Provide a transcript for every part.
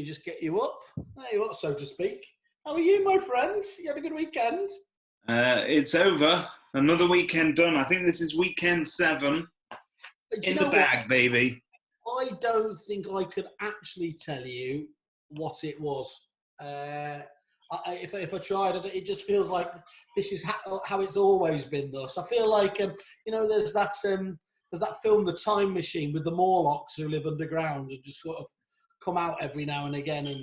me just get you up. There you are, so to speak. How are you, my friend? You had a good weekend? It's over. Another weekend done. I think this is weekend 7. In the bag, baby. I don't think I could actually tell you what it was. If I tried, it just feels like this is how it's always been. Thus, I feel like there's that film, The Time Machine, with the Morlocks who live underground and just sort of come out every now and again. And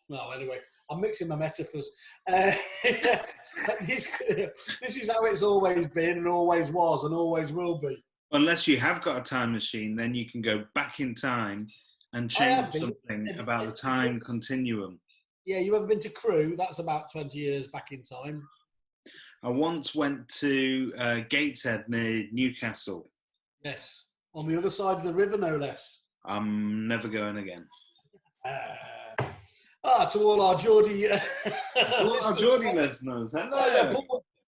well, anyway, I'm mixing my metaphors. This is how it's always been and always was and always will be. Unless you have got a time machine, then you can go back in time and change something about the time continuum. Yeah, you ever been to Crewe? That's about 20 years back in time. I once went to Gateshead near Newcastle. Yes, on the other side of the river, no less. I'm never going again. To all our Geordie... Geordie listeners, hello!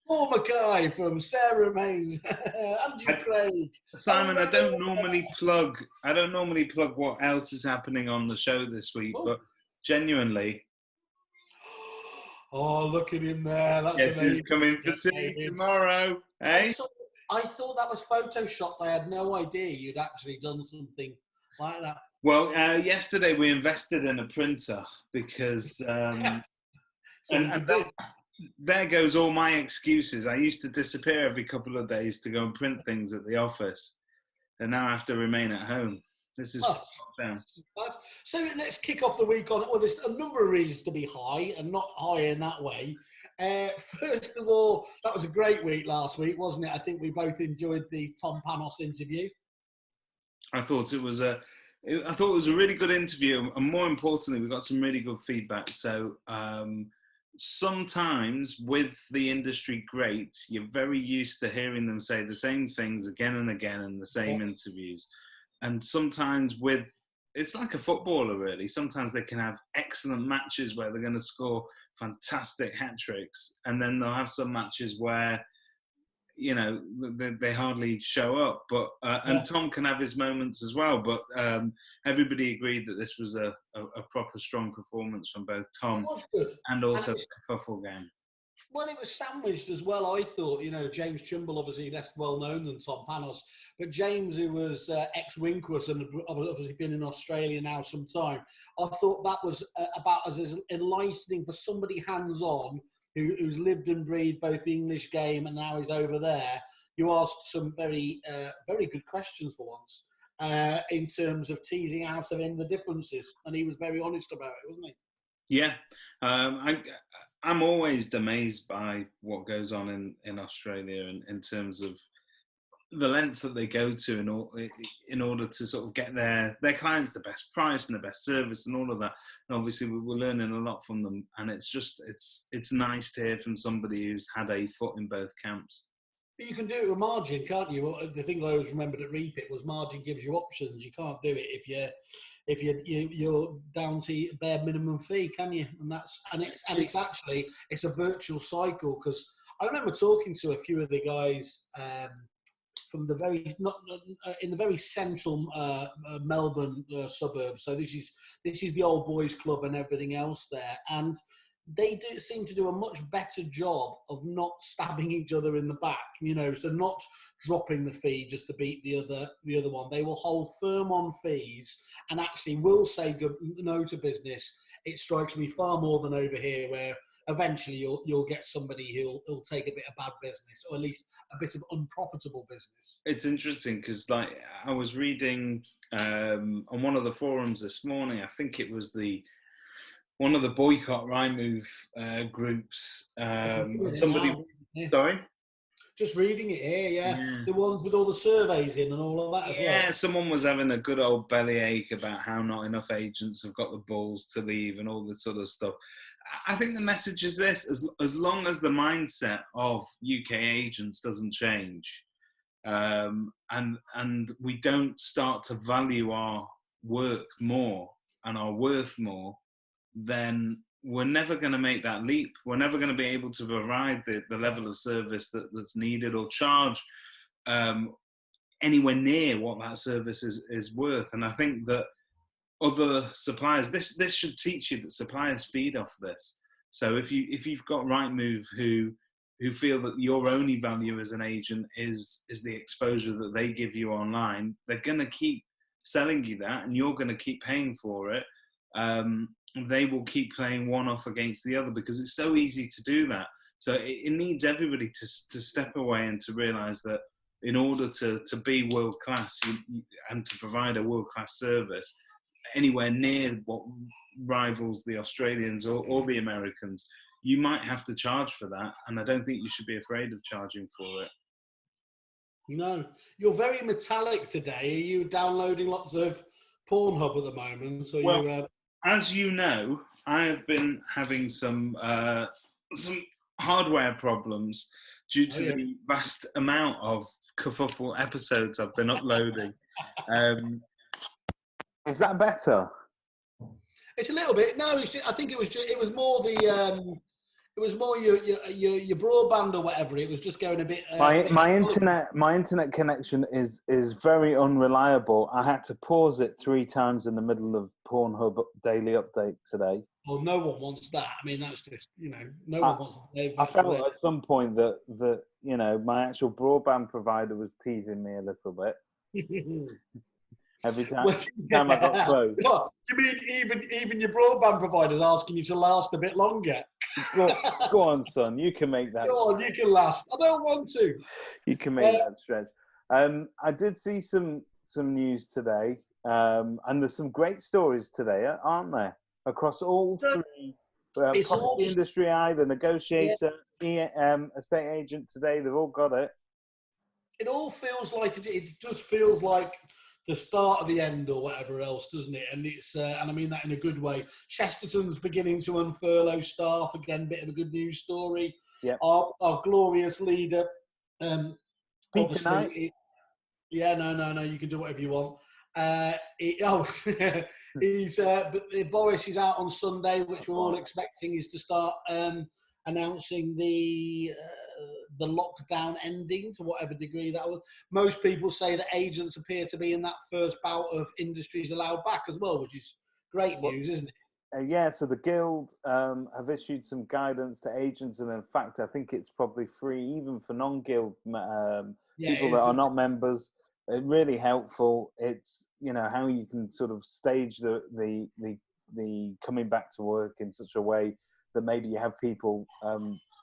Paul Mackay from Sarah Mains, Andrew Craig. Simon, I don't normally plug what else is happening on the show this week, but genuinely... Oh, look at him there. That's amazing. He's coming for tea tomorrow. Eh? I thought that was photoshopped. I had no idea you'd actually done something like that. Well, yesterday we invested in a printer because... There goes all my excuses. I used to disappear every couple of days to go and print things at the office, and now I have to remain at home. This is down. So let's kick off the week on. Well, there's a number of reasons to be high, and not high in that way. First of all, that was a great week last week, wasn't it? I think we both enjoyed the Tom Panos interview. I thought it was a really good interview, and more importantly, we got some really good feedback. So. Sometimes with the industry greats, you're very used to hearing them say the same things again and again in the same interviews. And sometimes it's like a footballer really. Sometimes they can have excellent matches where they're going to score fantastic hat-tricks. And then they'll have some matches where, they hardly show up. But and Tom can have his moments as well. But everybody agreed that this was a proper strong performance from both Tom and also the Kerfuffle game. Well, it was sandwiched as well, I thought. James Chumble, obviously less well-known than Tom Panos. But James, who was ex-Winkworth and obviously been in Australia now some time, I thought that was about as enlightening for somebody hands-on who's lived and breathed both the English game and now is over there. You asked some very, very good questions for once in terms of teasing out of him the differences. And he was very honest about it, wasn't he? Yeah. I'm always amazed by what goes on in Australia in terms of the lengths that they go to in order to sort of get their clients the best price and the best service and all of that. And obviously we're learning a lot from them, and it's nice to hear from somebody who's had a foot in both camps. But you can do it with margin, can't you? Well, the thing I always remembered at Repeat was margin gives you options. You can't do it if you're down to bare minimum fee, can you? And it's a virtual cycle, because I remember talking to a few of the guys from the in the very central Melbourne suburbs. So this is the old boys club and everything else there, and they do seem to do a much better job of not stabbing each other in the back, so not dropping the fee just to beat the other one. They will hold firm on fees and actually will say no to business. It strikes me far more than over here, where eventually you'll get somebody who'll take a bit of bad business, or at least a bit of unprofitable business. It's interesting because, I was reading on one of the forums this morning. I think it was one of the boycott Rightmove groups. Somebody, sorry. Just reading it here, yeah. The ones with all the surveys in and all of that as well. Yeah, someone was having a good old bellyache about how not enough agents have got the balls to leave and all this sort of stuff. I think the message is this: as long as the mindset of UK agents doesn't change, and we don't start to value our work more and our worth more, then we're never going to make that leap. We're never going to be able to provide the level of service that's needed, or charge anywhere near what that service is worth. And I think that other suppliers. This should teach you that suppliers feed off this. So if you've got Rightmove who feel that your only value as an agent is the exposure that they give you online, they're going to keep selling you that, and you're going to keep paying for it. They will keep playing one off against the other because it's so easy to do that. So it needs everybody to step away and to realise that in order to be world class and to provide a world class service anywhere near what rivals the Australians or the Americans, you might have to charge for that, and I don't think you should be afraid of charging for it. No, you're very metallic today. Are you downloading lots of Pornhub at the moment? So well, as you know, I have been having some hardware problems due to the vast amount of Kerfuffle episodes I've been uploading. Is that better? It's a little bit. No, I think it was more the. It was more your broadband or whatever. It was just going a bit. My internet connection is very unreliable. I had to pause it 3 times in the middle of Pornhub daily update today. Well, no one wants that. I mean, that's just no one wants. I felt at some point that my actual broadband provider was teasing me a little bit. Every time I got close. What? You mean even your broadband provider's asking you to last a bit longer? Go on, son. You can make that. Go on, you can last. I don't want to. You can make that stretch. I did see some news today, and there's some great stories today, aren't there? Across all 3, property industry, the negotiator, estate agent today, they've all got it. It all feels like it just feels like the start of the end or whatever else, doesn't it? And it's and I mean that in a good way. Chesterton's beginning to unfurlough staff again. Bit of a good news story. Yeah. Our glorious leader. Peter Knight. No. You can do whatever you want. He's but Boris is out on Sunday, which we're all expecting is to start announcing the lockdown ending to whatever degree that was. Most people say that agents appear to be in that first bout of industries allowed back as well, which is great news, isn't it? So the Guild have issued some guidance to agents, and in fact, I think it's probably free even for non-Guild people that are not members. It's really helpful. It's how you can sort of stage the coming back to work in such a way that maybe you have people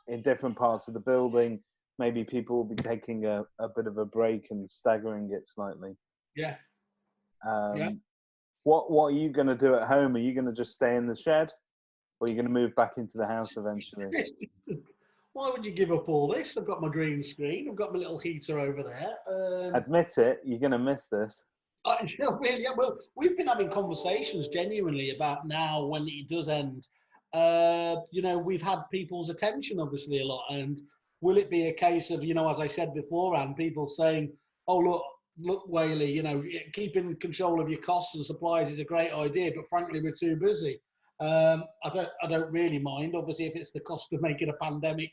in different parts of the building. Maybe people will be taking a bit of a break and staggering it slightly. Yeah. What are you going to do at home? Are you going to just stay in the shed, or are you going to move back into the house eventually? Why would you give up all this? I've got my green screen. I've got my little heater over there. Admit it, you're going to miss this. Really, well, we've been having conversations genuinely about now when it does end. We've had people's attention obviously a lot, and will it be a case of, as I said beforehand, people saying, oh, look, Whaley, keeping control of your costs and supplies is a great idea, but frankly, we're too busy. I don't really mind, obviously, if it's the cost of making a pandemic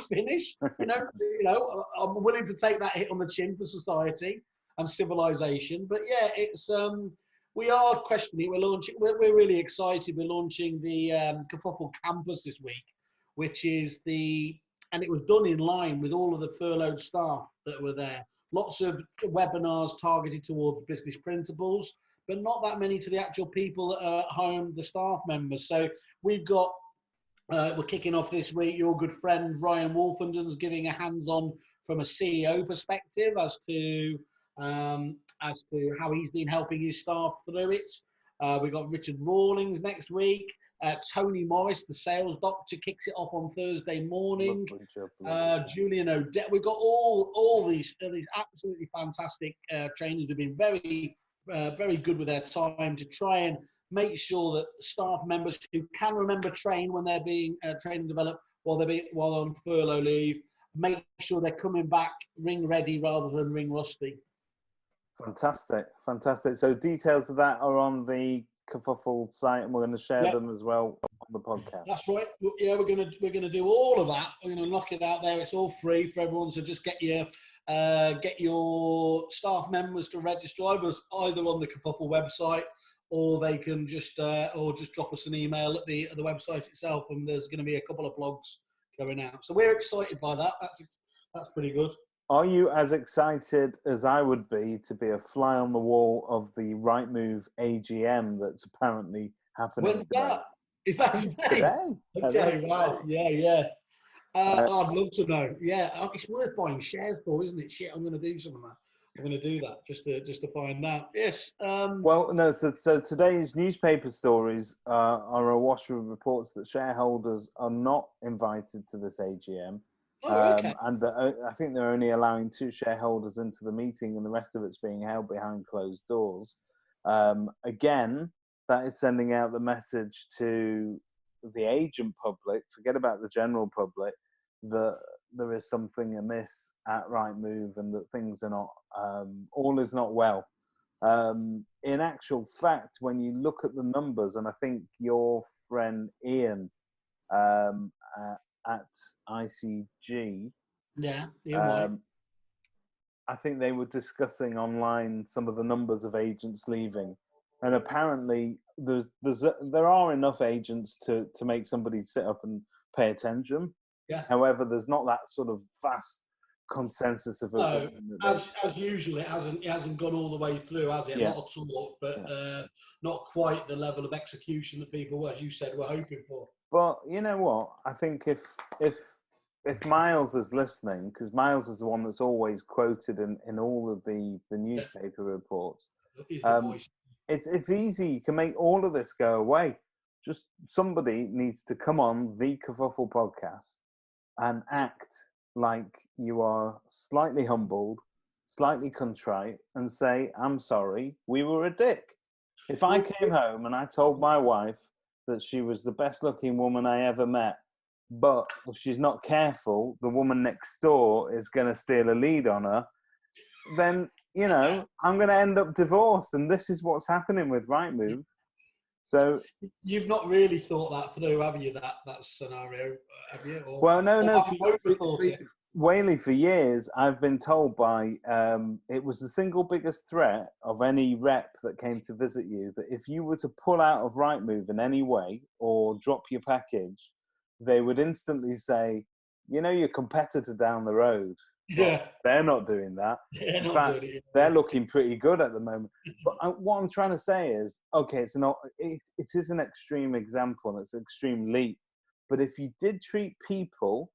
finish. I'm willing to take that hit on the chin for society and civilization. But yeah, it's we are questioning. We're really excited. We're launching the Kerfuffle Campus this week, which is and it was done in line with all of the furloughed staff that were there. Lots of webinars targeted towards business principles, but not that many to the actual people that are at home, the staff members. So we've got, we're kicking off this week, your good friend Ryan Wolfenden's giving a hands-on from a CEO perspective as to how he's been helping his staff through it. We've got Richard Rawlings next week. Tony Morris, the sales doctor, kicks it off on Thursday morning. Julian Odette. We've got all these absolutely fantastic trainers who've been very, very good with their time to try and make sure that staff members who can remember train when they're being trained and developed while on furlough leave, make sure they're coming back ring ready rather than ring rusty. Fantastic. So details of that are on the Kerfuffle site, and we're going to share them as well on the podcast. That's right. Yeah, we're going to do all of that. We're going to knock it out there. It's all free for everyone. So just get your staff members to register either on the Kerfuffle website or they can just drop us an email at the website itself, and there's going to be a couple of blogs going out. So we're excited by that. That's pretty good. Are you as excited as I would be to be a fly on the wall of the Rightmove AGM that's apparently happening When's today? that? Is that today? Okay, wow. Yeah. I'd love to know. Yeah, it's worth buying shares for, isn't it? Shit, I'm going to do some of that. I'm going to do that just to find out. Yes. Well, no. So today's newspaper stories are awash with reports that shareholders are not invited to this AGM. Okay. And I think they're only allowing 2 shareholders into the meeting, and the rest of it's being held behind closed doors. Again, that is sending out the message to the agent public, forget about the general public, that there is something amiss at Rightmove and that things are not, all is not well. In actual fact, when you look at the numbers, and I think your friend Ian at ICG, I think they were discussing online some of the numbers of agents leaving, and apparently there are enough agents to make somebody sit up and pay attention. Yeah. However, there's not that sort of vast consensus of opinion. No, as usual, it hasn't gone all the way through, has it? Yeah. A lot of talk, but not quite the level of execution that people, as you said, were hoping for. But you know what? I think if Miles is listening, because Miles is the one that's always quoted in all of the newspaper reports, it's easy. You can make all of this go away. Just somebody needs to come on the Kerfuffle podcast and act like you are slightly humbled, slightly contrite, and say, "I'm sorry, we were a dick." If I came home and I told my wife that she was the best looking woman I ever met, but if she's not careful, the woman next door is going to steal a lead on her, then, you know, I'm going to end up divorced. And this is what's happening with Rightmove. So you've not really thought that through, have you? That scenario, have you? Or, well, no. Whaley, for years, I've been told by it was the single biggest threat of any rep that came to visit you, that if you were to pull out of Rightmove in any way or drop your package, they would instantly say, "You know, your competitor down the road." Yeah, well, they're not doing that. In fact, they're looking pretty good at the moment. But what I'm trying to say is, okay, it is an extreme example and it's an extreme leap. But if you did treat people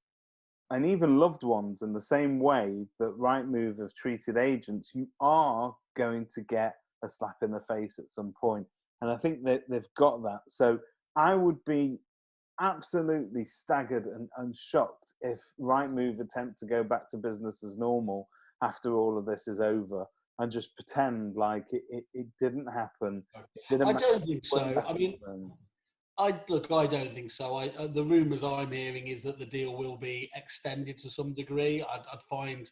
and even loved ones in the same way that Rightmove have treated agents, you are going to get a slap in the face at some point. And I think that they've got that. So I would be absolutely staggered and shocked if Rightmove attempt to go back to business as normal after all of this is over and just pretend like it didn't happen. I don't think so. I mean, I don't think so. The rumours I'm hearing is that the deal will be extended to some degree. I find it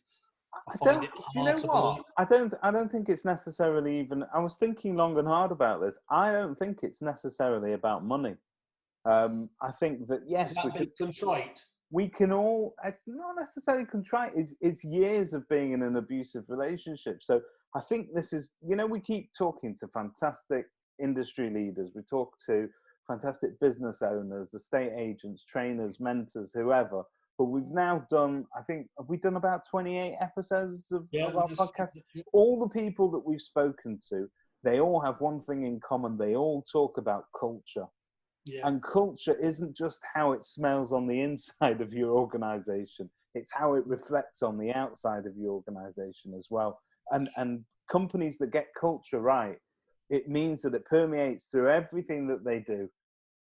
hard. Do you know what? I don't think it's necessarily even. I was thinking long and hard about this. I don't think it's necessarily about money. I think that yes, contrite. We can all not necessarily contrite. It's years of being in an abusive relationship. So I think this is. You know, we keep talking to fantastic industry leaders. We talk to fantastic business owners, estate agents, trainers, mentors, whoever. But we've now done, I think, have we done about 28 episodes of our podcast? All the people that we've spoken to, they all have one thing in common. They all talk about culture. Yeah. And culture isn't just how it smells on the inside of your organization. It's how it reflects on the outside of your organization as well. And companies that get culture right, it means that it permeates through everything that they do.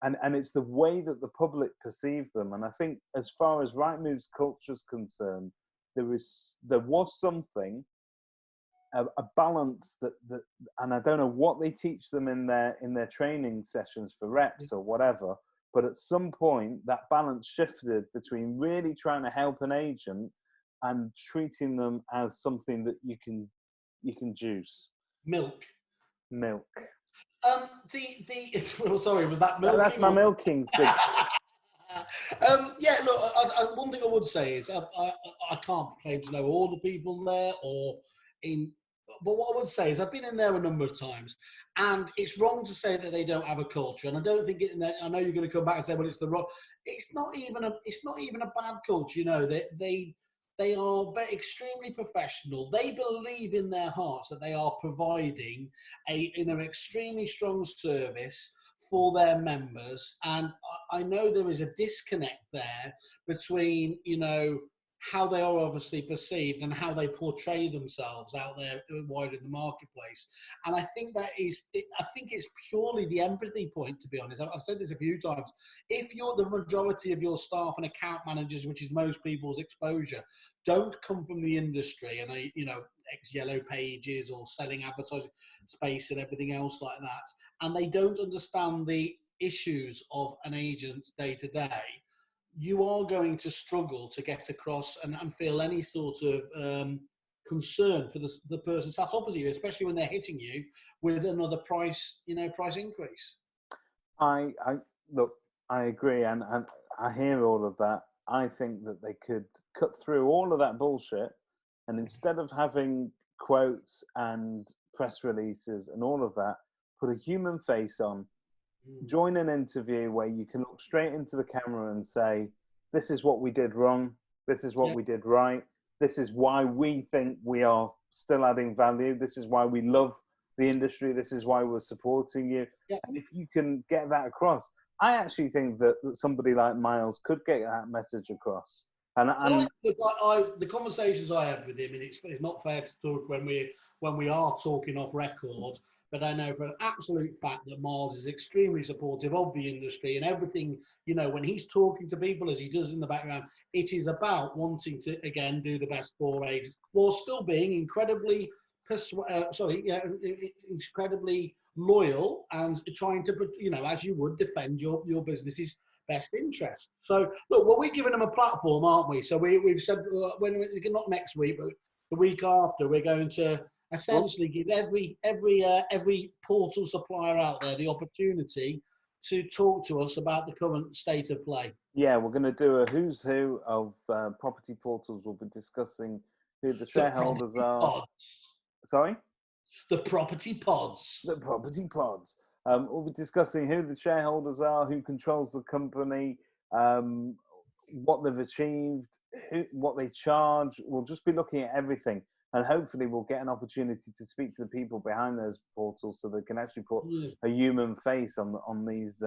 And it's the way that the public perceive them. And I think as far as Rightmove's culture is concerned, there was something, a balance that, and I don't know what they teach them in their training sessions for reps or whatever, but at some point that balance shifted between really trying to help an agent and treating them as something that you can juice. Milk. Sorry, was that milking? That's my milking. Yeah, look, one thing I would say is I can't claim to know all the people there or in but what I would say is I've been in there a number of times, and it's wrong to say that they don't have a culture. And I don't think it. I know you're going to come back and say, "Well, it's the wrong." It's not even a bad culture. You know, they are very extremely professional. They believe in their hearts that they are providing an extremely strong service for their members, and I know there is a disconnect there between, you know, how they are obviously perceived and how they portray themselves out there wider in the marketplace. And I think I think it's purely the empathy point, to be honest. I've said this a few times. If you're the majority of your staff and account managers, which is most people's exposure, don't come from the industry and, you know, ex-Yellow Pages or selling advertising space and everything else like that, and they don't understand the issues of an agent day to day, you are going to struggle to get across and feel any sort of concern for the person sat opposite you, especially when they're hitting you with another price increase. I look, I agree, and I hear all of that. I think that they could cut through all of that bullshit, and instead of having quotes and press releases and all of that, put a human face on. Join an interview where you can look straight into the camera and say, this is what we did wrong, this is what we did right, this is why we think we are still adding value, this is why we love the industry, this is why we're supporting you. And if you can get that across, I actually think that somebody like Miles could get that message across. And the conversations I have with him, and it's not fair to talk when we are talking off record, but I know for an absolute fact that Miles is extremely supportive of the industry and everything. You know, when he's talking to people, as he does in the background, it is about wanting to, again, do the best for agents while still being incredibly incredibly loyal and trying to, you know, as you would, defend your business's best interest. So look, well, we're giving them a platform, aren't we? So we've said not next week, but the week after, we're going to essentially give every portal supplier out there the opportunity to talk to us about the current state of play. Yeah, we're going to do a who's who of property portals. We'll be discussing who the shareholders are. Pods. Sorry? The property pods. The property pods. We'll be discussing who the shareholders are, who controls the company, what they've achieved, what they charge. We'll just be looking at everything. And hopefully we'll get an opportunity to speak to the people behind those portals so they can actually put a human face on these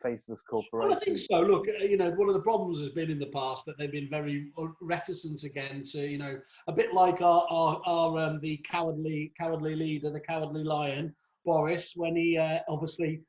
faceless corporations. Well, I think so. Look, you know, one of the problems has been in the past that they've been very reticent again to, you know, a bit like the cowardly leader, the cowardly lion, Boris, when he obviously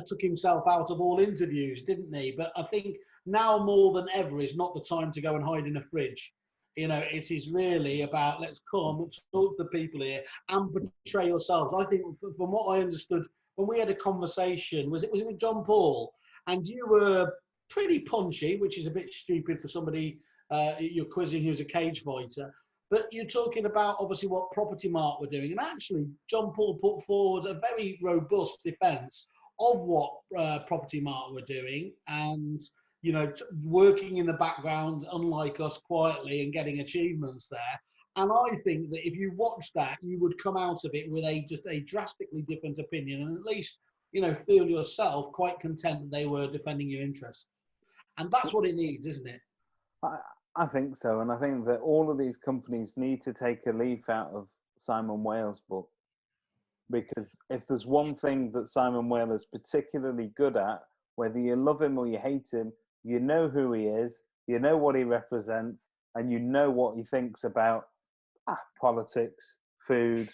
took himself out of all interviews, didn't he? But I think now more than ever is not the time to go and hide in a fridge. You know, it is really about let's come and talk to the people here and portray yourselves. I think from what I understood, when we had a conversation, was it with John Paul? And you were pretty punchy, which is a bit stupid for somebody you're quizzing who's a cage fighter. But you're talking about obviously what Property Mart were doing. And actually, John Paul put forward a very robust defence of what Property Mart were doing. And you know, working in the background, unlike us, quietly and getting achievements there. And I think that if you watch that, you would come out of it with just a drastically different opinion, and at least, you know, feel yourself quite content that they were defending your interests. And that's what it needs, isn't it? I think so. And I think that all of these companies need to take a leaf out of Simon Wales' book. Because if there's one thing that Simon Wales is particularly good at, whether you love him or you hate him, you know who he is, you know what he represents, and you know what he thinks about politics, food,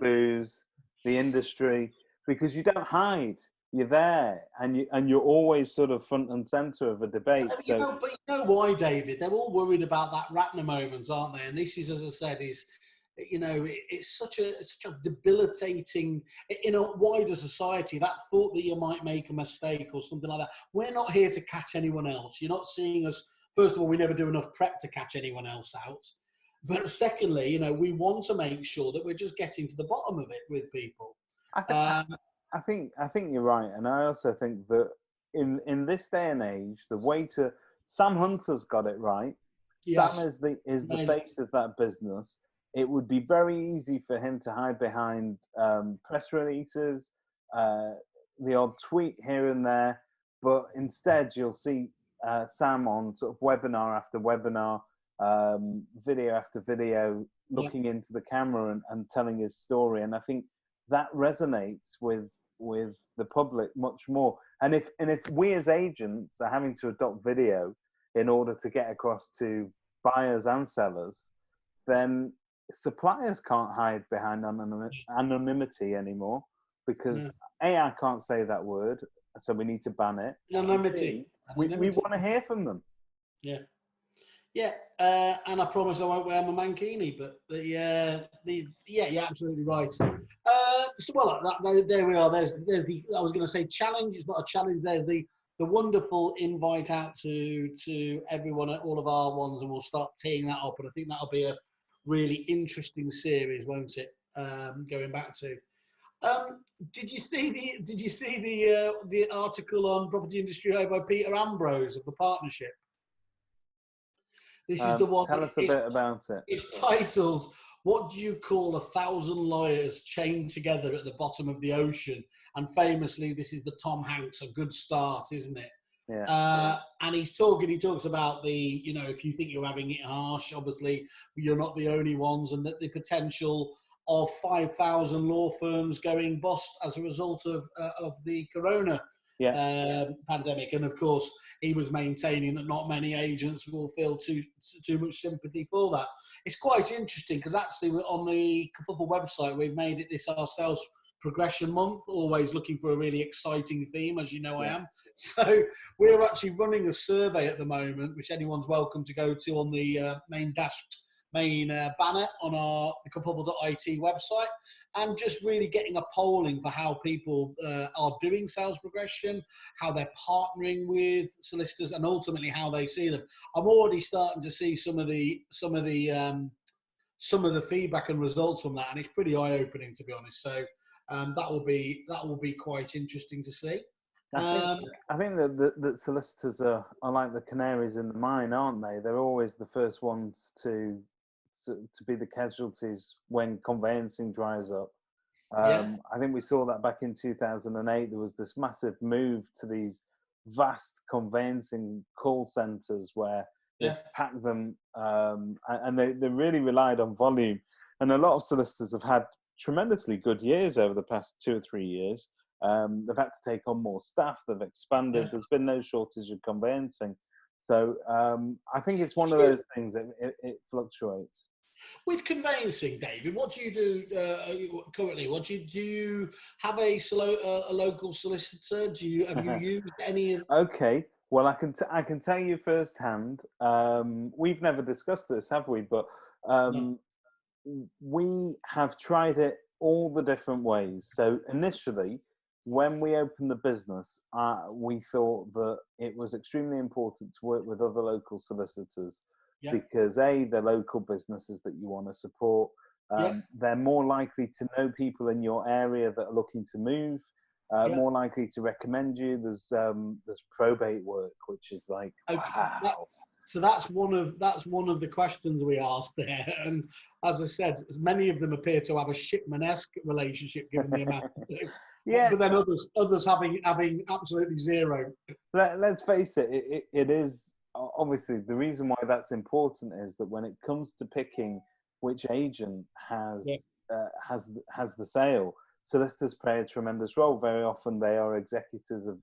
booze, the industry, because you don't hide. You're there, and you're always sort of front and centre of a debate. But you know why, David? They're all worried about that Ratner moment, aren't they? And this is, as I said, you know, it's such a debilitating in a wider society, that thought that you might make a mistake or something like that. We're not here to catch anyone else. You're not seeing us. First of all, we never do enough prep to catch anyone else out. But secondly, you know, we want to make sure that we're just getting to the bottom of it with people. I think you're right, and I also think that in this day and age, the way to Sam Hunter's got it right. Yes. Sam is the face of that business. it would be very easy for him to hide behind press releases, the odd tweet here and there, but instead you'll see Sam on sort of webinar after webinar, video after video, looking into the camera and telling his story. And I think that resonates with the public much more. And if we as agents are having to adopt video in order to get across to buyers and sellers, then suppliers can't hide behind anonymity anymore, because A, I can't say that word, so we need to ban it. Anonymity. We want to hear from them. Yeah. Yeah, and I promise I won't wear my mankini, but yeah, you're absolutely right. So well, there we are. There's the, I was going to say challenge. It's not a challenge. There's the wonderful invite out to everyone at all of our ones, and we'll start teeing that up. And I think that'll be a really interesting series, won't it? Going back to. Did you see the article on Property Industry by Peter Ambrose of the Partnership? This is the one. Tell us a bit about it. It's titled, "What do you call 1,000 lawyers chained together at the bottom of the ocean?" And famously, this is the Tom Hanks, A Good Start, isn't it? Yeah. And he talks about the, if you think you're having it harsh, obviously you're not the only ones, and that the potential of 5,000 law firms going bust as a result of the corona pandemic. And of course, he was maintaining that not many agents will feel too much sympathy for that. It's quite interesting because actually we're on the Kerfuffle website, we've made it this ourselves Progression Month, always looking for a really exciting theme, as you know I am. So we're actually running a survey at the moment, which anyone's welcome to go to on the main banner on our the Kerfuffle.it website, and just really getting a polling for how people are doing sales progression, how they're partnering with solicitors, and ultimately how they see them. I'm already starting to see some of the feedback and results from that, and it's pretty eye-opening, to be honest. So that will be quite interesting to see. I think that solicitors are like the canaries in the mine, aren't they? They're always the first ones to be the casualties when conveyancing dries up. I think we saw that back in 2008. There was this massive move to these vast conveyancing call centres where they packed them, and they really relied on volume. And a lot of solicitors have had tremendously good years over the past 2 or 3 years. They've had to take on more staff. They've expanded. There's been no shortage of conveyancing. So I think it's one of those things that it fluctuates. With conveyancing, David, what do you do currently? Do you have a local solicitor? Have you used any of? Okay, well, I can tell you firsthand. We've never discussed this, have we? But No. we have tried it all the different ways. So initially, when we opened the business, we thought that it was extremely important to work with other local solicitors. Because they're local businesses that you want to support. They're more likely to know people in your area that are looking to move. More likely to recommend you. There's probate work, which is like wow. So that's one of the questions we asked there, and as I said, many of them appear to have a shipman-esque relationship given the amount. But then others having absolutely zero. Let's face it, it is. Obviously, the reason why that's important is that when it comes to picking which agent has the sale, solicitors play a tremendous role. Very often, they are executors of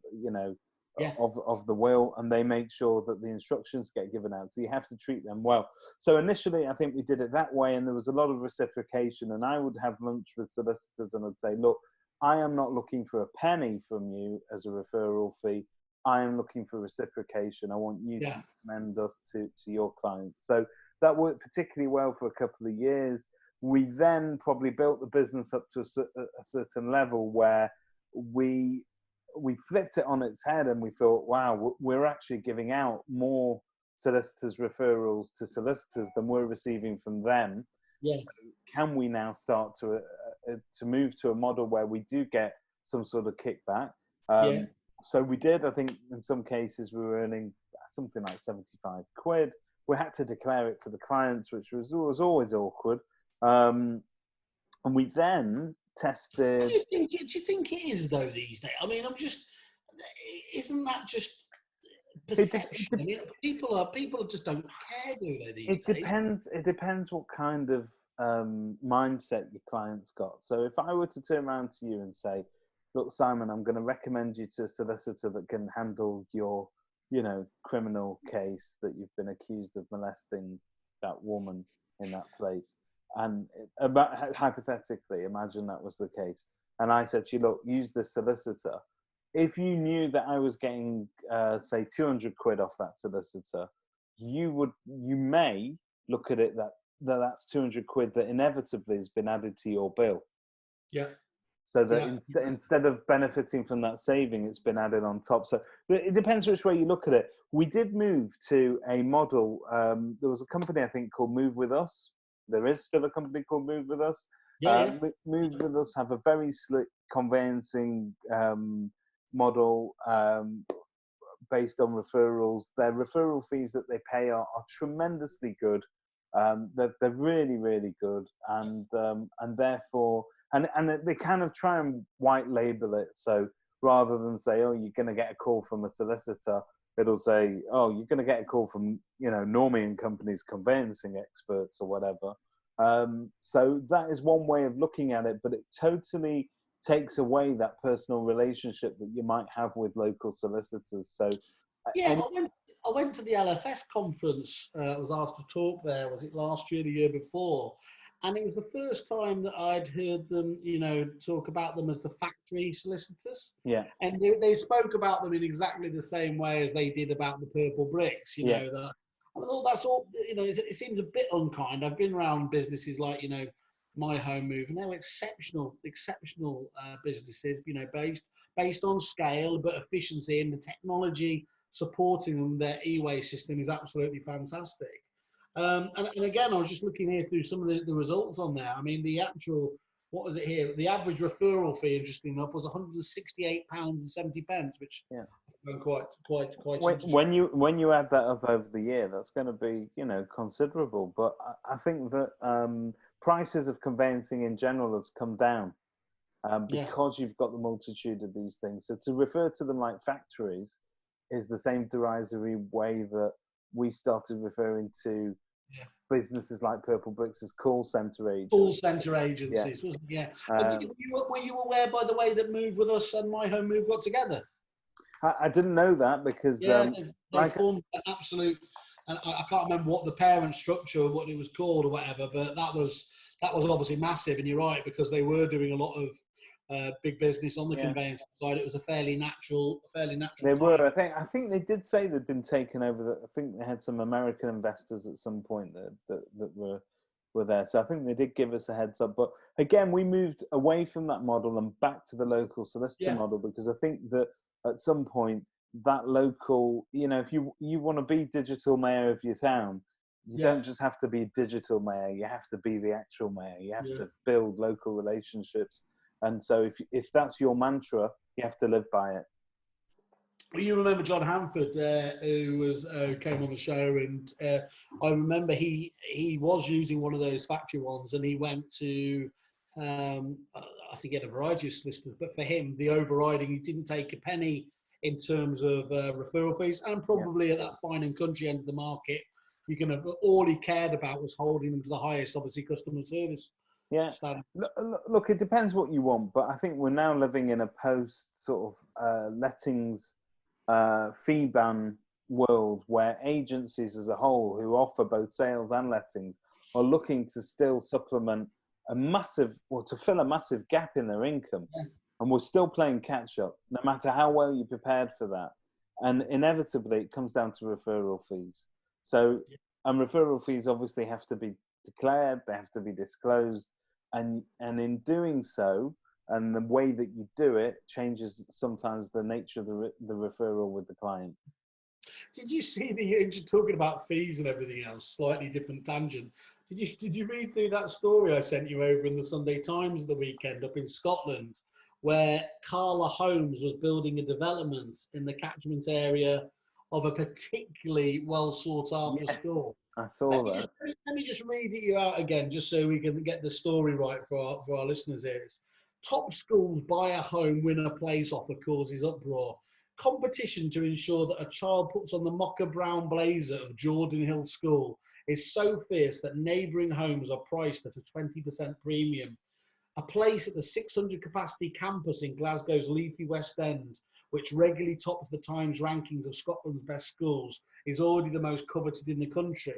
of the will, and they make sure that the instructions get given out. So you have to treat them well. So initially, I think we did it that way, and there was a lot of reciprocation. And I would have lunch with solicitors, and I'd say, look, I am not looking for a penny from you as a referral fee. I am looking for reciprocation. I want you to recommend us to your clients. So that worked particularly well for a couple of years. We then probably built the business up to a certain level where we flipped it on its head, and we thought, wow, we're actually giving out more solicitors' referrals to solicitors than we're receiving from them. So can we now start to move to a model where we do get some sort of kickback? So we did. I think in some cases we were earning something like 75 quid. We had to declare it to the clients, which was always awkward. And we then tested. Do you think it is though these days? I mean, isn't that just perception? I mean, people just don't care, do they, these days? It depends what kind of mindset your client's got. So if I were to turn around to you and say, look, Simon, I'm going to recommend you to a solicitor that can handle your, criminal case that you've been accused of molesting that woman in that place. And hypothetically, imagine that was the case. And I said to you, look, use this solicitor. If you knew that I was getting, say, 200 quid off that solicitor, you may look at it that's 200 quid that inevitably has been added to your bill. Yeah. So that instead of benefiting from that saving, it's been added on top. So it depends which way you look at it. We did move to a model. There was a company, I think, called Move With Us. There is still a company called Move With Us. Move With Us have a very slick conveyancing model based on referrals. Their referral fees that they pay are tremendously good. They're really, really good, and therefore, and they kind of try and white label it. So rather than say, oh, you're going to get a call from a solicitor, it'll say, oh, you're going to get a call from Normie and Company's conveyancing experts or whatever. So that is one way of looking at it, but it totally takes away that personal relationship that you might have with local solicitors. So yeah, I went to the LFS conference. I was asked to talk there. Was it last year, the year before? And it was the first time that I'd heard them, talk about them as the factory solicitors. Yeah. And they spoke about them in exactly the same way as they did about the purple bricks. That. I thought that's all. It seems a bit unkind. I've been around businesses like My Home Move, and they're exceptional businesses. Based on scale, but efficiency and the technology supporting them. Their e-way system is absolutely fantastic. And again, I was just looking here through some of the results on there. I mean, the actual, what was it here? The average referral fee, interesting enough, was £168.70, which quite. When you add that up over the year, that's going to be considerable. But I think that prices of conveyancing in general have come down because you've got the multitude of these things. So to refer to them like factories is the same derisory way that we started referring to businesses like Purple Bricks as call centre agents. Call centre agencies, wasn't it? Yeah. Were you aware, by the way, that Move With Us and My Home Move got together? I didn't know that because they formed an absolute, and I can't remember what the parent structure, what it was called or whatever, but that was obviously massive. And you're right, because they were doing a lot of big business on the conveyancing side. It was a fairly natural. They were. I think they did say they'd been taken over. I think they had some American investors at some point that were there. So I think they did give us a heads up. But again, we moved away from that model and back to the local solicitor model, because I think that at some point that local, if you want to be digital mayor of your town, you don't just have to be digital mayor. You have to be the actual mayor. You have to build local relationships. And so if that's your mantra, you have to live by it. Well, you remember John Hanford, who came on the show, and I remember he was using one of those factory ones, and he went to, I think he had a variety of solicitors, but for him, the overriding, he didn't take a penny in terms of referral fees, and probably at that fine and country end of the market, all he cared about was holding them to the highest, obviously, customer service. Yeah, look, it depends what you want, but I think we're now living in a post sort of lettings fee ban world where agencies as a whole who offer both sales and lettings are looking to still supplement to fill a massive gap in their income. And we're still playing catch up, no matter how well you're prepared for that. And inevitably it comes down to referral fees. So, and referral fees obviously have to be declared, they have to be disclosed. And in doing so, and the way that you do it changes sometimes the nature of the referral with the client. Did you see you're talking about fees and everything else, slightly different tangent. Did you read through that story I sent you over in the Sunday Times the weekend up in Scotland, where Carla Holmes was building a development in the catchment area of a particularly well sought after school? I saw that. Let me just read it you out again, just so we can get the story right for our listeners here. It's, top schools buy a home, win a place offer causes uproar. Competition to ensure that a child puts on the mocha brown blazer of Jordan Hill School is so fierce that neighbouring homes are priced at a 20% premium. A place at the 600 capacity campus in Glasgow's leafy West End, which regularly tops the Times rankings of Scotland's best schools, is already the most coveted in the country.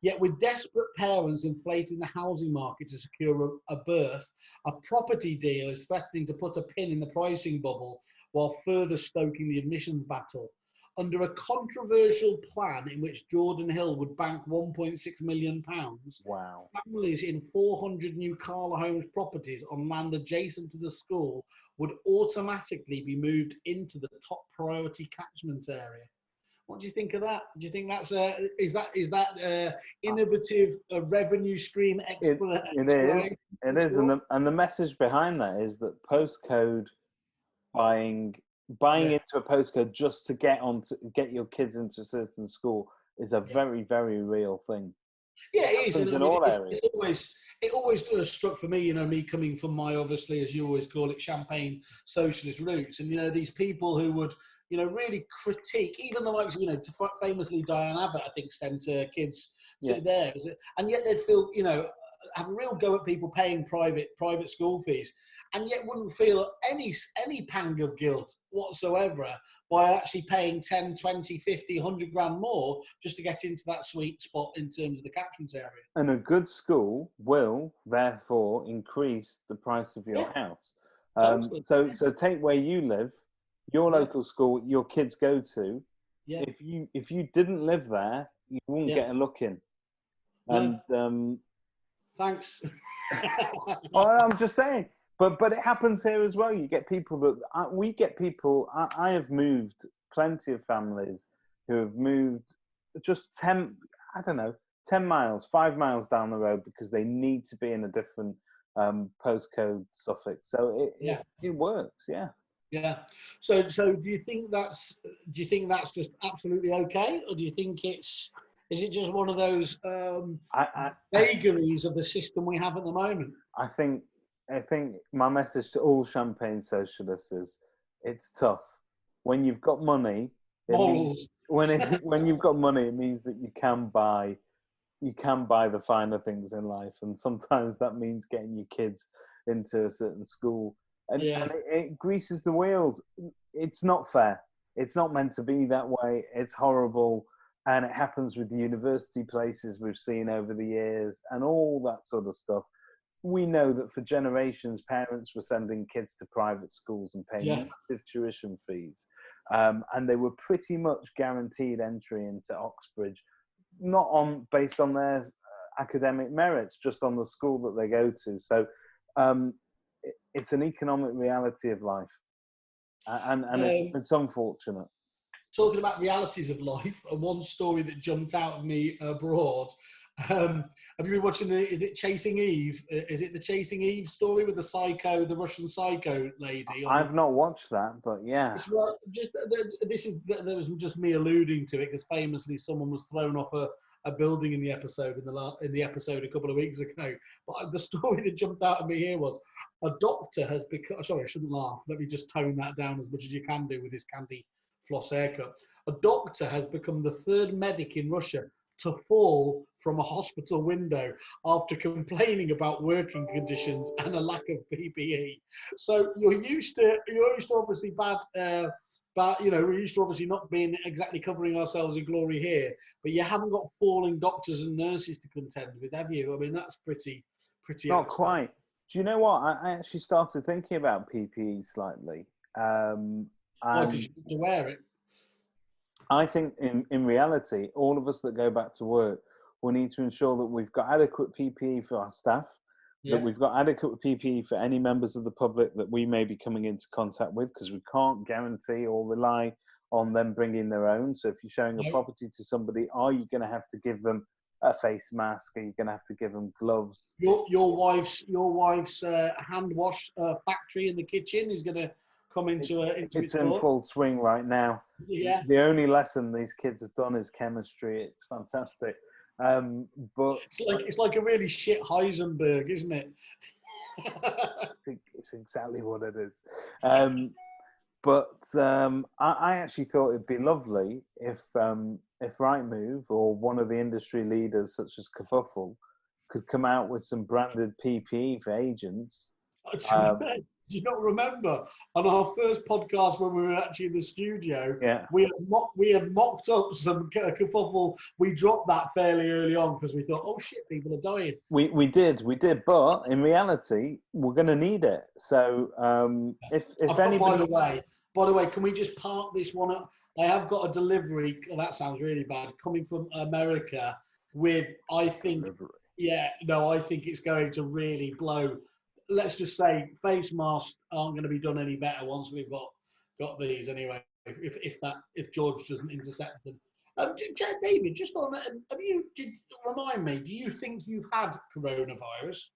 Yet with desperate parents inflating the housing market to secure a berth, a property deal is threatening to put a pin in the pricing bubble while further stoking the admissions battle. Under a controversial plan in which Jordan Hill would bank £1.6 million, Wow. families in 400 new Carla Homes properties on land adjacent to the school would automatically be moved into the top priority catchment area. What do you think of that? Do you think that's is that innovative revenue stream exploration? It is, and the message behind that is that postcode buying into a postcode just to get your kids into a certain school is a very, very real thing. Yeah, it is. In all areas. It always struck for me, you know, me coming from my, obviously, as you always call it, champagne socialist roots, and you know, these people who would, you know, really critique, even the likes of, you know, famously Diane Abbott, I think, sent her kids to there, and yet they'd feel, you know, have a real go at people paying private school fees, and yet wouldn't feel any pang of guilt whatsoever by actually paying 10, 20, 50, 100 grand more just to get into that sweet spot in terms of the catchment area. And a good school will therefore increase the price of your house. So take where you live, your local school your kids go to. Yeah. If you didn't live there, you wouldn't get a look in. And thanks. Well, I'm just saying. But it happens here as well. You get people I have moved plenty of families who have moved just 10 miles, 5 miles down the road because they need to be in a different postcode suffix. So it works, yeah. Yeah. So do you think that's just absolutely okay, or do you think is it just one of those vagaries of the system we have at the moment? I think my message to all champagne socialists is it's tough. When you've got money, when you've got money, it means that you can buy the finer things in life, and sometimes that means getting your kids into a certain school, and it greases the wheels. It's not fair. It's not meant to be that way. It's horrible, and it happens with the university places we've seen over the years and all that sort of stuff. We know that for generations, parents were sending kids to private schools and paying massive tuition fees. And they were pretty much guaranteed entry into Oxbridge, not based on their academic merits, just on the school that they go to. So it's an economic reality of life. And it's unfortunate. Talking about realities of life, one story that jumped out of me abroad. Have you been watching is it Chasing Eve? Is it the Chasing Eve story with the Russian psycho lady? I've not watched that, but yeah. There was just me alluding to it because famously someone was thrown off a building in the episode a couple of weeks ago. But the story that jumped out at me here was a doctor has become. Sorry, I shouldn't laugh. Let me just tone that down as much as you can do with this candy floss haircut. A doctor has become the third medic in Russia to fall from a hospital window after complaining about working conditions and a lack of PPE. So you're used to obviously bad, you know, we're used to obviously not being exactly covering ourselves in glory here, but you haven't got falling doctors and nurses to contend with, have you? I mean, that's pretty. Not quite. Do you know what? I actually started thinking about PPE slightly. Why? Because you have to wear it. I think in reality, all of us that go back to work will need to ensure that we've got adequate PPE for our staff, that we've got adequate PPE for any members of the public that we may be coming into contact with, because we can't guarantee or rely on them bringing their own. So if you're showing a property to somebody, are you going to have to give them a face mask? Are you going to have to give them gloves? Your wife's hand wash factory in the kitchen is going to come into it's in full swing right now. Yeah. The only lesson these kids have done is chemistry. It's fantastic. But it's like a really shit Heisenberg, isn't it? it's exactly what it is. But I actually thought it'd be lovely if Rightmove or one of the industry leaders, such as Kerfuffle, could come out with some branded PPE for agents. Do you not remember on our first podcast when we were actually in the studio? Yeah, we had mocked up some Kerfuffle. We dropped that fairly early on because we thought, oh shit, people are dying. We did, but in reality, we're going to need it. So if anybody, by the way, can we just park this one up? I have got a delivery. That sounds really bad. Coming from America with, I think, delivery. I think it's going to really blow. Let's just say face masks aren't going to be done any better once we've got these anyway. If George doesn't intercept them, David, just on remind me? Do you think you've had coronavirus?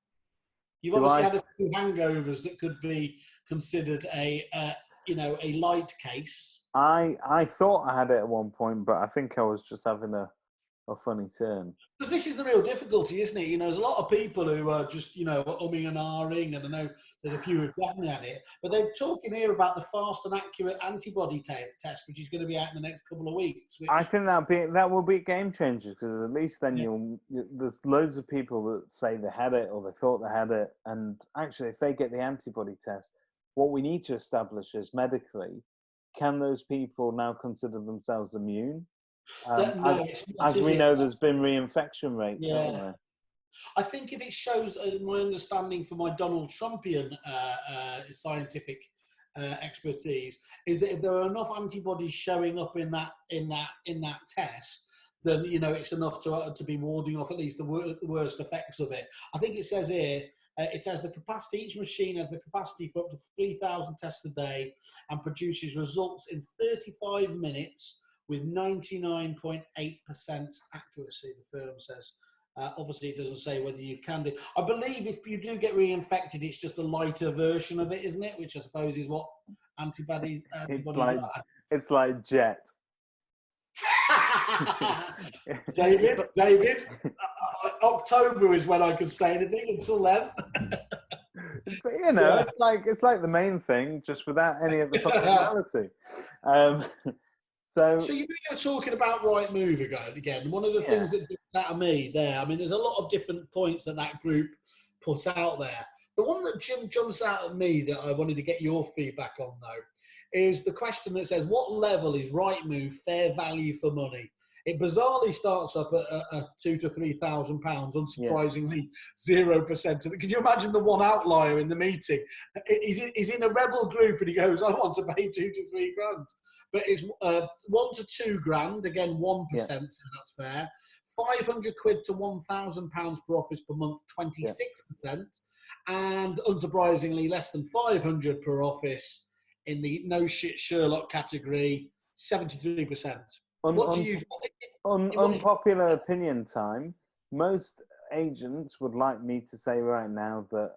You've obviously had a few hangovers that could be considered a light case. I thought I had it at one point, but I think I was just having a funny turn. Because this is the real difficulty, isn't it? There's a lot of people who are just, umming and ahhing, and I know there's a few who've definitely had it, but they're talking here about the fast and accurate antibody test, which is going to be out in the next couple of weeks. I think that will be a game changer, because at least then there's loads of people that say they had it or they thought they had it, and actually, if they get the antibody test, what we need to establish is medically, can those people now consider themselves immune? As we know, there's been reinfection rates. Yeah. I think if it shows my understanding from my Donald Trumpian scientific expertise is that if there are enough antibodies showing up in that test, then it's enough to be warding off at least the worst effects of it. I think it says here. It says each machine has the capacity for up to 3,000 tests a day and produces results in 35 minutes with 99.8% accuracy, the firm says. Obviously, it doesn't say whether you can do. I believe if you do get reinfected, it's just a lighter version of it, isn't it? Which I suppose is what antibodies are. It's like Jet. David, October is when I can say anything. Until then, it's like the main thing, just without any of the functionality. So you were talking about Rightmove again. One of the things that jumped out of me there, I mean, there's a lot of different points that group put out there. The one that jumps out at me that I wanted to get your feedback on, though, is the question that says, what level is Rightmove fair value for money? It bizarrely starts up at £2,000 to £3,000, unsurprisingly, 0%. Could you imagine the one outlier in the meeting? He's in a rebel group and he goes, I want to pay 2 to 3 grand. But it's 1 to 2 grand, again, 1%, so that's fair. 500 quid to £1,000 per office per month, 26%. And unsurprisingly, less than 500 per office in the no shit Sherlock category, 73%. Unpopular opinion time. Most agents would like me to say right now that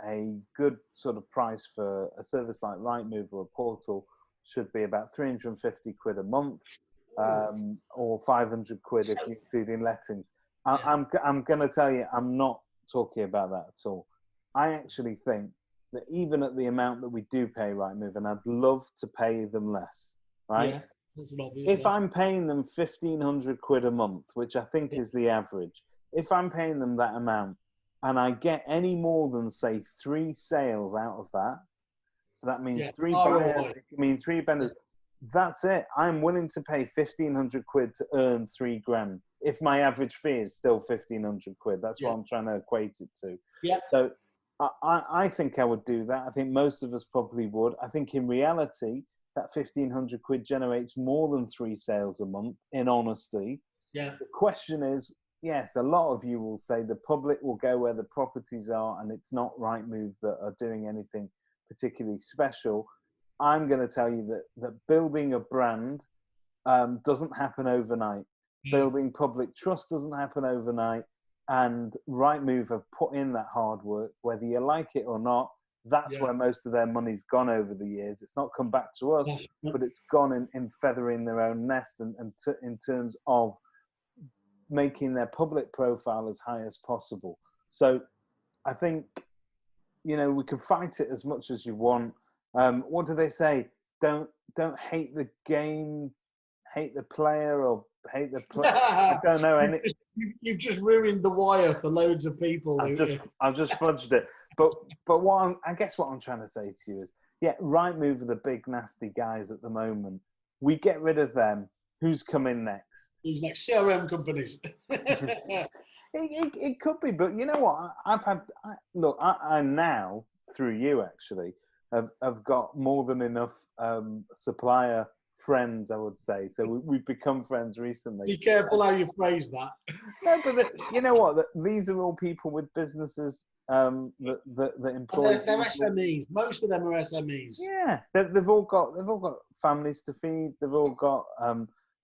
a good sort of price for a service like Rightmove or a portal should be about 350 quid a month, or 500 quid if you're including lettings. I'm going to tell you, I'm not talking about that at all. I actually think that even at the amount that we do pay Rightmove, and I'd love to pay them less, right? Yeah. If I'm paying them 1,500 quid a month, which I think is the average, if I'm paying them that amount and I get any more than, say, 3 sales out of that, so that means 3 buyers, it means 3 vendors, that's it. I'm willing to pay 1,500 quid to earn 3 grand. If my average fee is still 1,500 quid, that's what I'm trying to equate it to. Yeah. So I think I would do that. I think most of us probably would. I think in reality, that 1,500 quid generates more than 3 sales a month, in honesty. Yeah. The question is, yes, a lot of you will say the public will go where the properties are and it's not Rightmove that are doing anything particularly special. I'm going to tell you that building a brand doesn't happen overnight. Building public trust doesn't happen overnight. And Rightmove have put in that hard work, whether you like it or not. That's where most of their money's gone over the years. It's not come back to us, but it's gone in feathering their own nest and in terms of making their public profile as high as possible. So I think, you know, we can fight it as much as you want. What do they say? Don't hate the game, hate the player, or hate the player. I don't know. You've just ruined the wire for loads of people. I've just fudged it. But I guess what I'm trying to say to you is, yeah, Rightmove are the big nasty guys at the moment. We get rid of them. Who's coming next? Who's next? CRM companies. It could be, but you know what? I now, through you actually, have got more than enough supplier friends, I would say. So we've become friends recently. Be careful how you phrase that. No, but you know what? These are all people with businesses that employ. They're SMEs. Most of them are SMEs. Yeah, they've all got families to feed. They've all got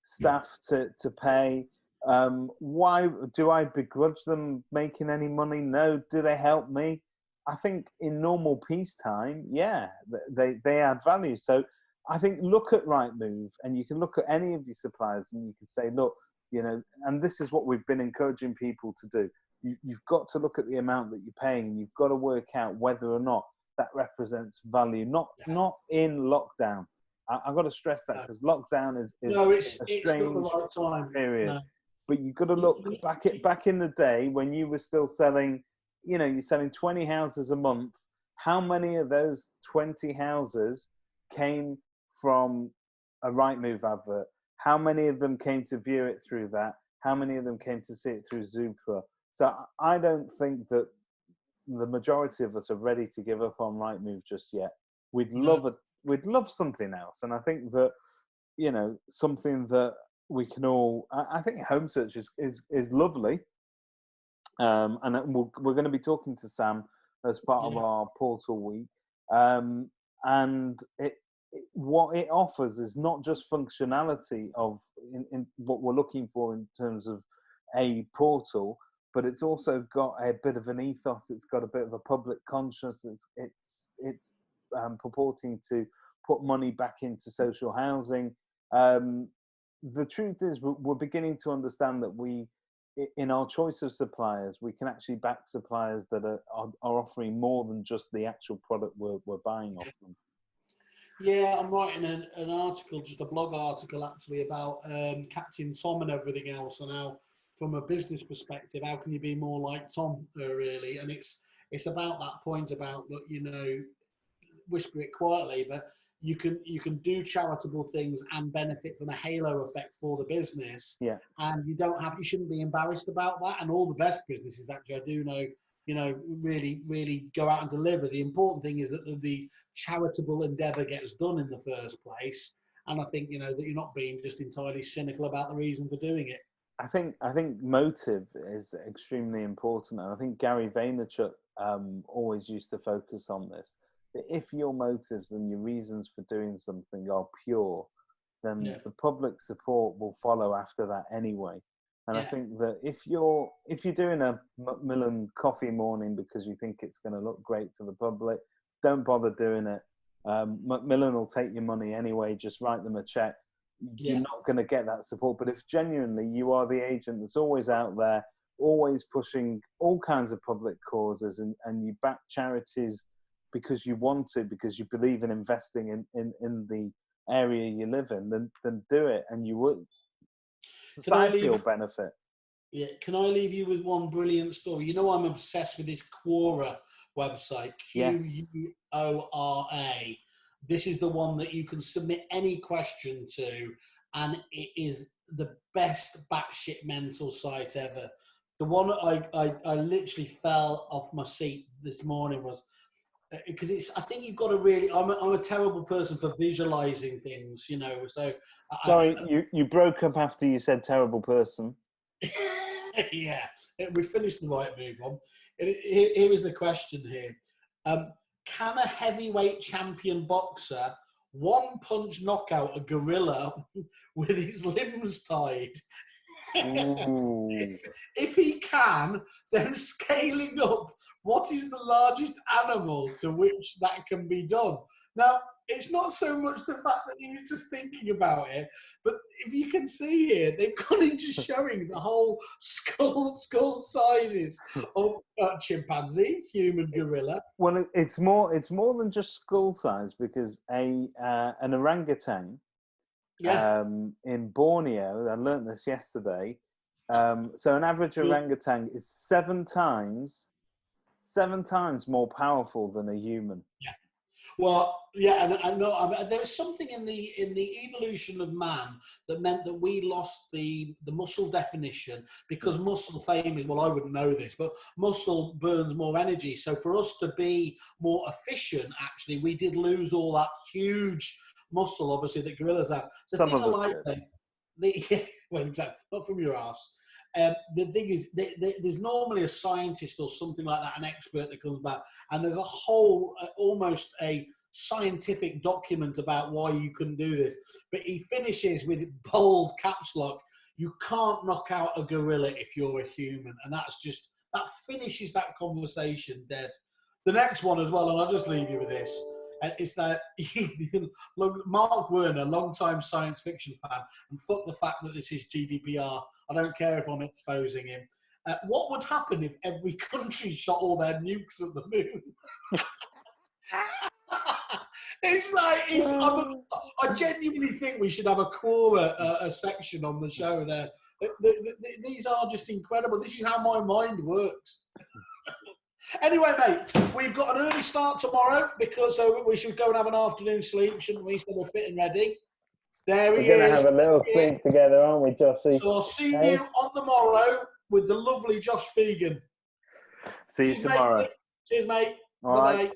staff to pay. Why do I begrudge them making any money? No. Do they help me? I think in normal peacetime, yeah, they add value. So I think look at Rightmove, and you can look at any of your suppliers, and you can say, look, you know, and this is what we've been encouraging people to do. You've got to look at the amount that you're paying, and you've got to work out whether or not that represents value. Not in lockdown. I've got to stress that, because lockdown is a strange not the right time. period. No. But you've got to look back in the day when you were still selling, you know, you're selling 20 houses a month. How many of those 20 houses came from a Rightmove advert? How many of them came to view it through that? How many of them came to see it through Zoopla? So I don't think that the majority of us are ready to give up on Rightmove just yet. We'd love something else, and I think that, you know, something that we can all. I think home search is lovely, and we're going to be talking to Sam as part of our portal week, and what it offers is not just functionality of in what we're looking for in terms of a portal, but it's also got a bit of an ethos. It's got a bit of a public conscience. It's purporting to put money back into social housing. The truth is, we're beginning to understand that in our choice of suppliers, we can actually back suppliers that are offering more than just the actual product we're buying off them. Yeah, I'm writing an article, just a blog article actually, about Captain Tom and everything else, and how, from a business perspective, how can you be more like Tom, really? And it's about that point about, look, you know, whisper it quietly, but you can do charitable things and benefit from a halo effect for the business. Yeah. And you shouldn't be embarrassed about that. And all the best businesses, actually, I do know, you know, really, really go out and deliver. The important thing is that the charitable endeavour gets done in the first place. And I think, you know, that you're not being just entirely cynical about the reason for doing it. I think motive is extremely important. And I think Gary Vaynerchuk always used to focus on this. If your motives and your reasons for doing something are pure, then the public support will follow after that anyway. And I think that if you're doing a Macmillan coffee morning because you think it's going to look great for the public, don't bother doing it. Macmillan will take your money anyway. Just write them a check. You're not going to get that support. But if genuinely you are the agent that's always out there, always pushing all kinds of public causes, and you back charities because you want to, because you believe in investing in the area you live in, then do it, and you would. Society will benefit. Yeah, can I leave you with one brilliant story? You know, I'm obsessed with this Quora website, Quora. This is the one that you can submit any question to, and it is the best batshit mental site ever. The one I literally fell off my seat this morning was, because I think you've got to really, I'm a terrible person for visualizing things, you know, so. Sorry, you broke up after you said terrible person. Yeah, we finished the Rightmove one. Here is the question here. Can a heavyweight champion boxer one-punch knockout a gorilla with his limbs tied? If he can, then scaling up, what is the largest animal to which that can be done? Now, it's not so much the fact that you're just thinking about it, but if you can see here, they've gone into showing the whole skull sizes of chimpanzee, human, gorilla. Well, it's more than just skull size, because an orangutan in Borneo, I learned this yesterday. So an average orangutan is 7 times more powerful than a human. Yeah. Well, yeah, and I know there was something in the evolution of man that meant that we lost the muscle definition, because muscle fame is, well, I wouldn't know this, but muscle burns more energy. So for us to be more efficient, actually, we did lose all that huge muscle, obviously, that gorillas have. Well, exactly, not from your ass. The thing is, there's normally a scientist or something like that, an expert that comes back, and there's a whole, almost a scientific document about why you couldn't do this. But he finishes with bold caps lock: you can't knock out a gorilla if you're a human. And that finishes that conversation dead. The next one as well, and I'll just leave you with this. It's that Mark Werner, long-time science fiction fan, and fuck the fact that this is GDPR. I don't care if I'm exposing him. What would happen if every country shot all their nukes at the moon? I genuinely think we should have a Quora a section on the show there. These are just incredible. This is how my mind works. Anyway, mate, we've got an early start tomorrow, because we should go and have an afternoon sleep, shouldn't we? So we're fit and ready. There he is. We're going to have a little sleep together, aren't we, Joshy? So I'll see you on the morrow with the lovely Josh Fegan. See you tomorrow. Mate. Cheers, mate. All right.